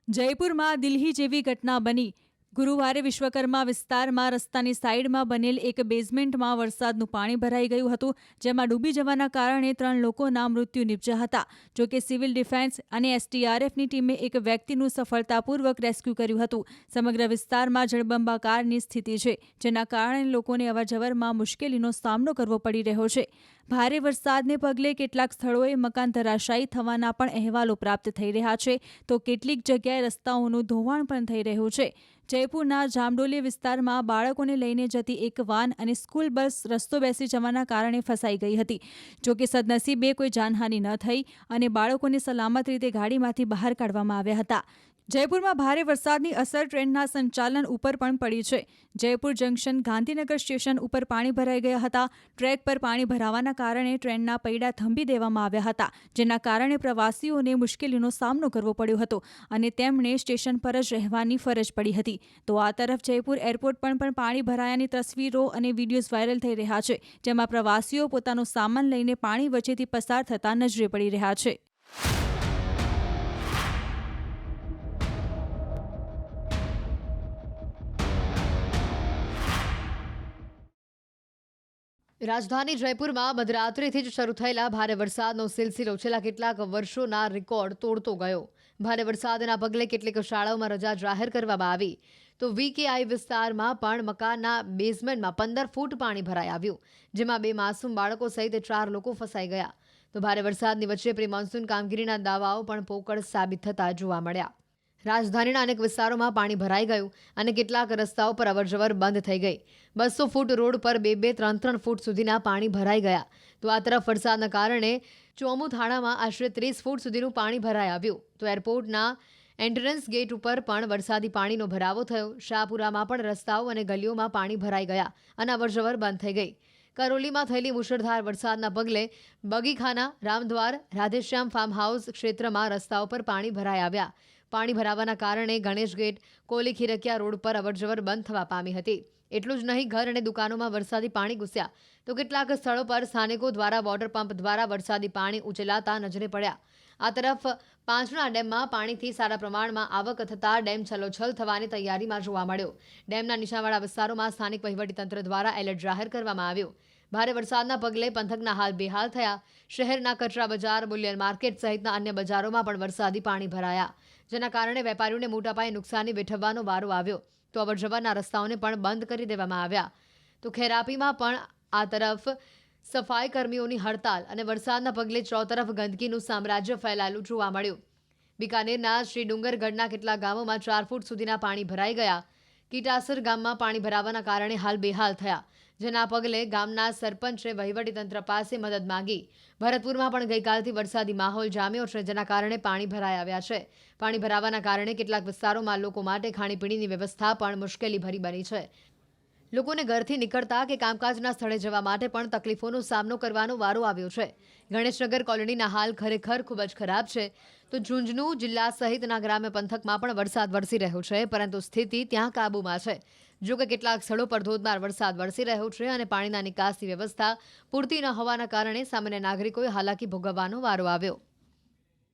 જયપુરમાં દિલ્હી જેવી ઘટના બની. ગુરુવારે વિશ્વકર્મા વિસ્તારમાં રસ્તાની સાઈડમાં બનેલ એક બેઝમેન્ટમાં વરસાદનું પાણી ભરાઈ ગયું હતું, જેમાં ડૂબી જવાના કારણે 3 લોકોના મૃત્યુ નિપજ્યા હતા. જોકે સિવિલ ડિફેન્સ અને એસડીઆરએફની ટીમે એક વ્યક્તિનું સફળતાપૂર્વક રેસ્ક્યુ કર્યું હતું. સમગ્ર વિસ્તારમાં જળબંબાકારની સ્થિતિ છે, જેના કારણે લોકોને અવરજવરમાં મુશ્કેલીનો સામનો કરવો પડી રહ્યો છે. ભારે વરસાદને પગલે કેટલાક સ્થળોએ મકાન ધરાશાયી થવાના પણ અહેવાલો પ્રાપ્ત થઈ રહ્યા છે, તો કેટલીક જગ્યાએ રસ્તાઓનું ધોવાણ પણ થઈ રહ્યું છે. જયપુરના જામડોલી વિસ્તારમાં બાળકોને લઈને જતી એક વાન અને સ્કૂલ બસ રસ્તો બેસી જવાના કારણે ફસાઈ ગઈ હતી. જોકે સદનસીબે કોઈ જાનહાનિ ન થઈ અને બાળકોને સલામત રીતે ગાડીમાંથી બહાર કાઢવામાં આવ્યા હતા. જયપુરમાં ભારે વરસાદની અસર ટ્રેનના સંચાલન ઉપર પણ પડી છે. જયપુર જંકશન ગાંધીનગર સ્ટેશન ઉપર પાણી ભરાઈ ગયા હતા. ટ્રેક પર પાણી ભરાવાના કારણે ટ્રેનના પૈડા થંભી દેવામાં આવ્યા હતા, જેના કારણે પ્રવાસીઓને મુશ્કેલીનો સામનો કરવો પડ્યો હતો અને તેમણે સ્ટેશન પર જ રહેવાની ફરજ પડી હતી. તો આ તરફ જયપુર એરપોર્ટ પર પણ પાણી ભરાયાની તસવીરો અને વિડીયોઝ વાયરલ થઈ રહ્યા છે, જેમાં પ્રવાસીઓ પોતાનો સામાન લઈને પાણી વચ્ચેથી પસાર થતા નજરે પડી રહ્યા છે. રાજધાની જયપુરમાં મધરાત્રિથી જ શરૂ થયેલા ભારે વરસાદનો સિલસિલો છેલ્લા કેટલાક વર્ષોના રેકોર્ડ તોડતો ગયો. ભારે વરસાદના પગલે કેટલીક શાળાઓમાં રજા જાહેર કરવામાં આવી, તો વીકેઆઈ વિસ્તારમાં પણ મકાનના બેઝમેન્ટમાં 15 ફૂટ પાણી ભરાઈ આવ્યું, જેમાં 2 માસૂમ બાળકો સહિત 4 લોકો ફસાઈ ગયા. તો ભારે વરસાદની વચ્ચે પ્રી મોન્સૂન કામગીરીના દાવાઓ પણ પોકળ સાબિત થતા જોવા મળ્યા. રાજધાનીના અનેક વિસ્તારોમાં પાણી ભરાઈ ગયું અને કેટલાક રસ્તાઓ પર અવરજવર બંધ થઈ ગઈ. 200 ફૂટ રોડ પર 2-2, 3-3 ફૂટ સુધીના પાણી ભરાઈ ગયા. તો આ તરફ વરસાદના કારણે ચોમુ થાણામાં આશરે 30 ફૂટ સુધીનું પાણી ભરાઈ આવ્યું. તો એરપોર્ટના એન્ટ્રન્સ ગેટ ઉપર પણ વરસાદી પાણીનો ભરાવો થયો. શાહપુરામાં પણ રસ્તાઓ અને ગલીઓમાં પાણી ભરાઈ ગયા અને અવરજવર બંધ થઈ ગઈ. કરોલીમાં થયેલી મુશળધાર વરસાદના પગલે બગીખાના, રામદ્વાર, રાધેશ્યામ ફાર્મ હાઉસ ક્ષેત્રમાં રસ્તાઓ પર પાણી ભરાઈ આવ્યા. પાણી ભરાવાના કારણે ગણેશ ગેટ, કોલી ખીરકિયા રોડ પર અવરજવર બંધ થવા પામી હતી. એટલું જ નહીં, ઘર અને દુકાનોમાં વરસાદી પાણી ઘૂસ્યા, તો કેટલાક સ્થળો પર સ્થાનિકો દ્વારા વોટર પંપ દ્વારા વરસાદી પાણી ઉચલાતા નજરે પડ્યા. આ તરફ પાંચણા ડેમમાં પાણીથી સારા પ્રમાણમાં આવક થતાં ડેમ છલોછલ થવાની તૈયારીમાં જોવા મળ્યો. ડેમના નીચાણવાળા વિસ્તારોમાં સ્થાનિક વહીવટીતંત્ર દ્વારા એલર્ટ જાહેર કરવામાં આવ્યું. ભારે વરસાદના પગલે પંથકના હાલ બેહાલ થયા. શહેરના કચરા બજાર, બુલિયન માર્કેટ સહિતના અન્ય બજારોમાં પણ વરસાદી પાણી ભરાયા, જેના કારણે વેપારીઓને મોટા પાયે નુકસાની વેઠવવાનો વારો આવ્યો. તો અવરજવરના રસ્તાઓને પણ બંધ કરી દેવામાં આવ્યા. તો ખેરાપીમાં પણ આ તરફ સફાઈ કર્મીઓની હડતાલ અને વરસાદના પગલે ચોતરફ ગંદકીનું સામ્રાજ્ય ફેલાયેલું જોવા મળ્યું. બિકાનેરના શ્રી ડુંગરગઢના કેટલાક ગામોમાં 4 ફૂટ સુધીના પાણી ભરાઈ ગયા. કીટાસર ગામમાં પાણી ભરાવાના કારણે હાલ બેહાલ થયા, જેના પગલે ગામના સરપંચે વહીવટીતંત્ર પાસે મદદ માંગી. ભરતપુરમાં પણ ગઈકાલથી વરસાદી માહોલ જામ્યો છે, જેના કારણે પાણી ભરાઈ આવ્યા છે. પાણી ભરાવાના કારણે કેટલાક વિસ્તારોમાં લોકો માટે ખાણીપીણીની વ્યવસ્થા પણ મુશ્કેલીભરી બની છે. લોકોને ઘરથી નીકળતા કે કામકાજના સ્થળે જવા માટે પણ તકલીફોનો સામનો કરવાનો વારો આવ્યો છે. ગણેશનગર કોલોનીના હાલ ખરેખર ખૂબ જ ખરાબ છે. તો ઝુંઝુનુ જિલ્લા સહિતના ગ્રામ્ય પંથકમાં પણ વરસાદ વરસી રહ્યો છે, પરંતુ સ્થિતિ ત્યાં કાબૂમાં છે. જો કે કેટલાક સ્થળો પર ધોધમાર વરસાદ વરસી રહ્યો છે અને પાણીના નિકાસની વ્યવસ્થા પૂરતી ન હોવાના કારણે સામાન્ય નાગરિકોએ હાલાકી ભોગવવાનો વારો આવ્યો.